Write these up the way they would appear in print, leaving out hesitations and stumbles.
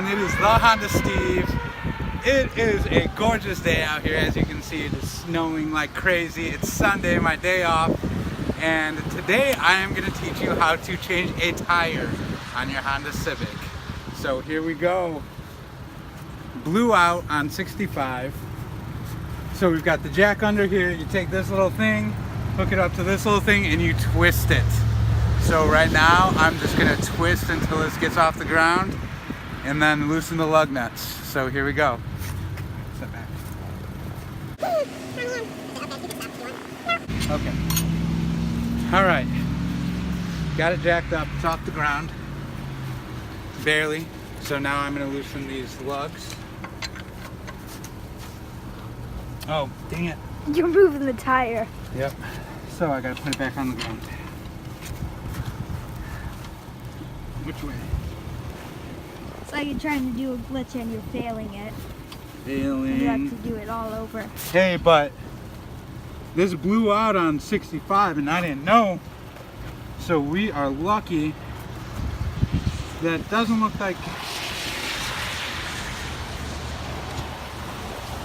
everyone, it is the Honda Steve. It is a gorgeous day out here. As you can see, it is snowing like crazy. It's Sunday, my day off, and today I am going to teach you how to change a tire on your Honda Civic. So here we go. Blew out on 65. So we've got the jack under here. You take this little thing, hook it up to this little thing, and you twist it. So right now I'm just going to twist until this gets off the ground and then loosen the lug nuts. So here we go. Step back. Okay. All right. Got it jacked up. It's off the ground. Barely. So now I'm going to loosen these lugs. Oh, dang it. You're moving the tire. Yep. So I got to put it back on the ground. Which way? It's like you're trying to do a glitch and you're failing it. Failing. You have to do it all over. Hey, but this blew out on 65 and I didn't know. So we are lucky that it doesn't look like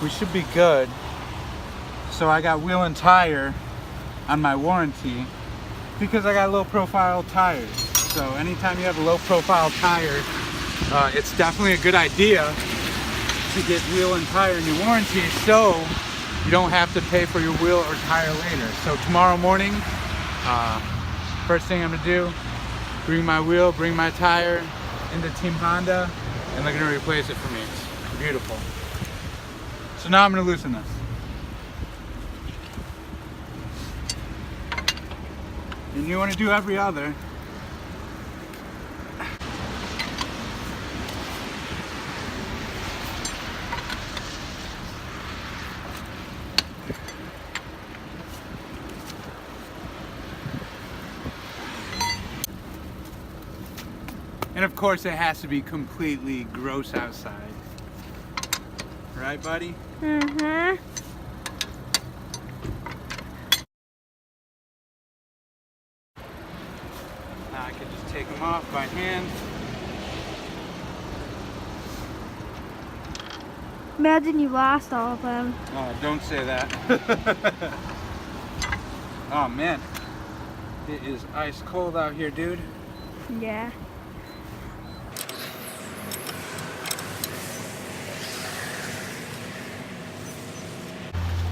we should be good. So I got wheel and tire on my warranty because I got low profile tires. So anytime you have a low profile tire, it's definitely a good idea to get wheel and tire in your warranty so you don't have to pay for your wheel or tire later. So tomorrow morning, first thing I'm gonna do, bring my wheel, bring my tire into Team Honda, and they're gonna replace it for me. It's beautiful. So now I'm gonna loosen this. And you wanna do every other. And of course it has to be completely gross outside. Right, buddy? Mm-hmm. Now I can just take them off by hand. Imagine you lost all of them. Oh, don't say that. Oh man, it is ice cold out here, dude. Yeah.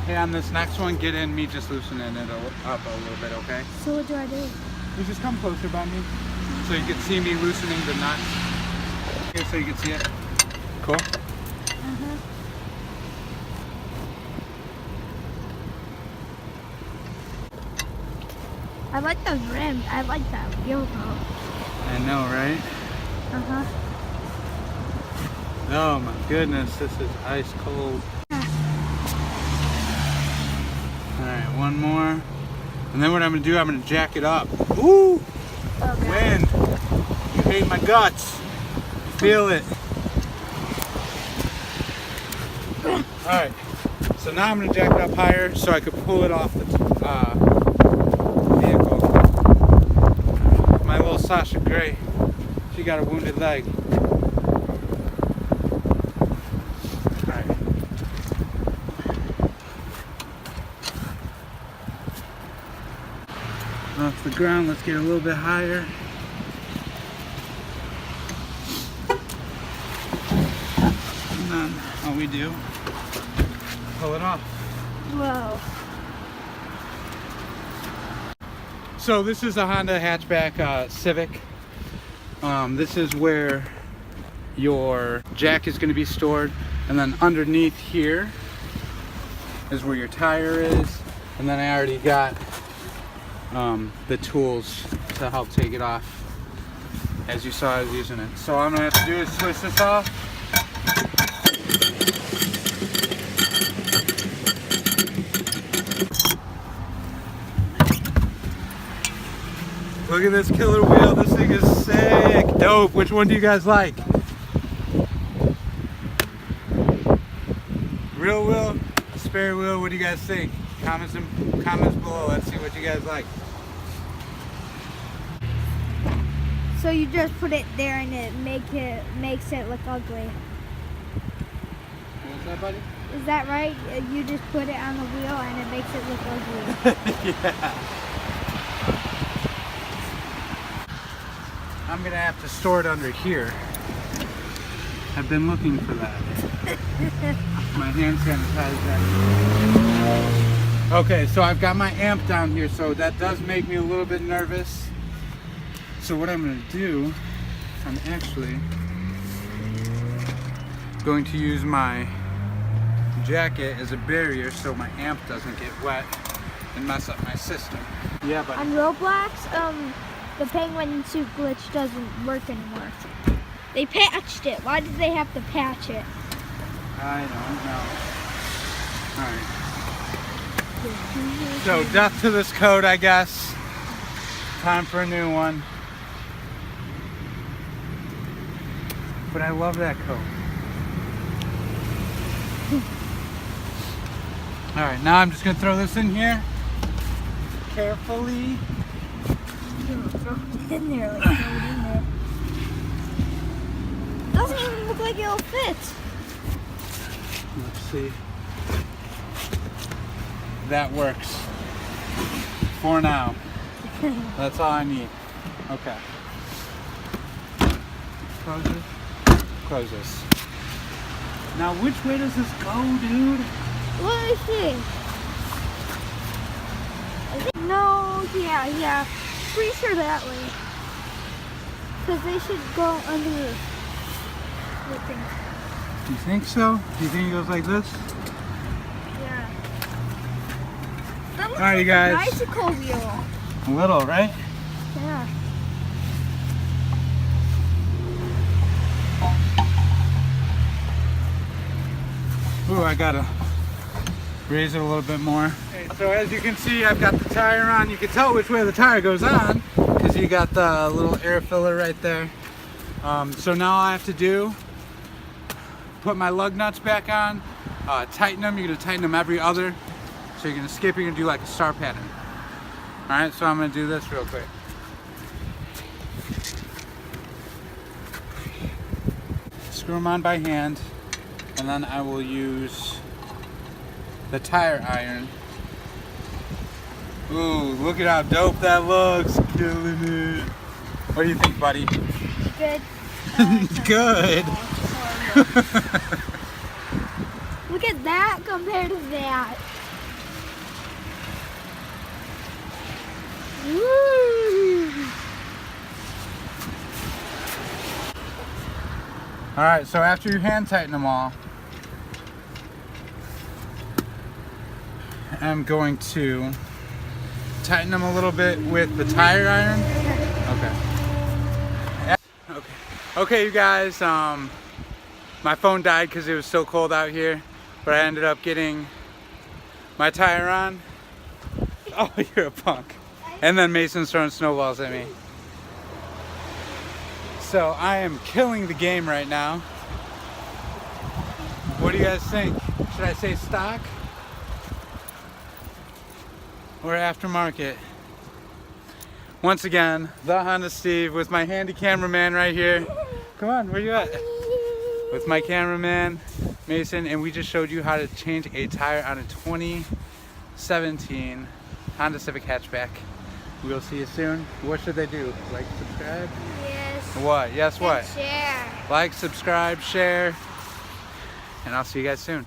Hey, on this next one, get in me just loosening it up a little bit, okay? So what do I do? You just come closer by me so you can see me loosening the nut. Okay, so you can see it. Cool? Uh-huh. I like those rims. I like that wheel though. I know, right? Uh-huh. Oh my goodness, this is ice cold. Alright, one more. And then what I'm going to do, I'm going to jack it up. Ooh! Okay. Wind! You hate my guts. Feel it. Alright, so now I'm going to jack it up higher so I could pull it off the vehicle. My little Sasha Gray, she got a wounded leg. Off the ground, let's get a little bit higher. And then all we do, pull it off. Whoa. So this is a Honda hatchback Civic. This is where your jack is going to be stored, and then underneath here is where your tire is, and then I already got the tools to help take it off, as you saw I was using it. So all I'm going to have to do is twist this off. Look at this killer wheel, this thing is sick. Dope, which one do you guys like? Real wheel, spare wheel, what do you guys think? Comments below, let's see what you guys like. So you just put it there and it makes it look ugly. What's that, buddy? Is that right? You just put it on the wheel and it makes it look ugly. Yeah. I'm gonna have to store it under here. I've been looking for that. My hand sanitizer. Okay, so I've got my amp down here, so that does make me a little bit nervous. So what I'm gonna do, I'm actually going to use my jacket as a barrier so my amp doesn't get wet and mess up my system. Yeah, but on Roblox, the penguin suit glitch doesn't work anymore. They patched it. Why did they have to patch it? I don't know. Alright. So death to this code, I guess. Time for a new one. But I love that code. Alright, now I'm just going to throw this in here. Carefully. In there, like, throw it in there. Doesn't even look like it'll fit. Let's see. That works. For now. That's all I need. Okay. Close this. Close this. Now, which way does this go, dude? Let me see. I think, no, yeah. Pretty sure that way. Because they should go under the thing. You think so? Do you think it goes like this? Yeah. That looks Alright, you like a guys. bicycle wheel. A little, right? Yeah. Ooh, I gotta raise it a little bit more. Okay, so as you can see, I've got the tire on. You can tell which way the tire goes on because you got the little air filler right there. So now all I have to do, put my lug nuts back on, tighten them. You're gonna tighten them every other. So you're gonna skip, you're gonna do like a star pattern. All right, so I'm gonna do this real quick. Screw them on by hand. And then I will use the tire iron. Ooh, look at how dope that looks. Killing it. What do you think, buddy? Good. Good. Look at that compared to that. Woo! Alright, so after you hand tighten them all, I'm going to tighten them a little bit with the tire iron. Okay, you guys, my phone died because it was so cold out here, but I ended up getting my tire on. Oh, you're a punk. And then Mason's throwing snowballs at me. So I am killing the game right now. What do you guys think? Should I say stock or aftermarket? Once again, TheHondaSteve with my handy cameraman right here. Come on, where you at? With my cameraman, Mason, and we just showed you how to change a tire on a 2017 Honda Civic hatchback. We'll see you soon. What should they do? Like, subscribe? Yes. What? Yes, what? And share. Like, subscribe, share, and I'll see you guys soon.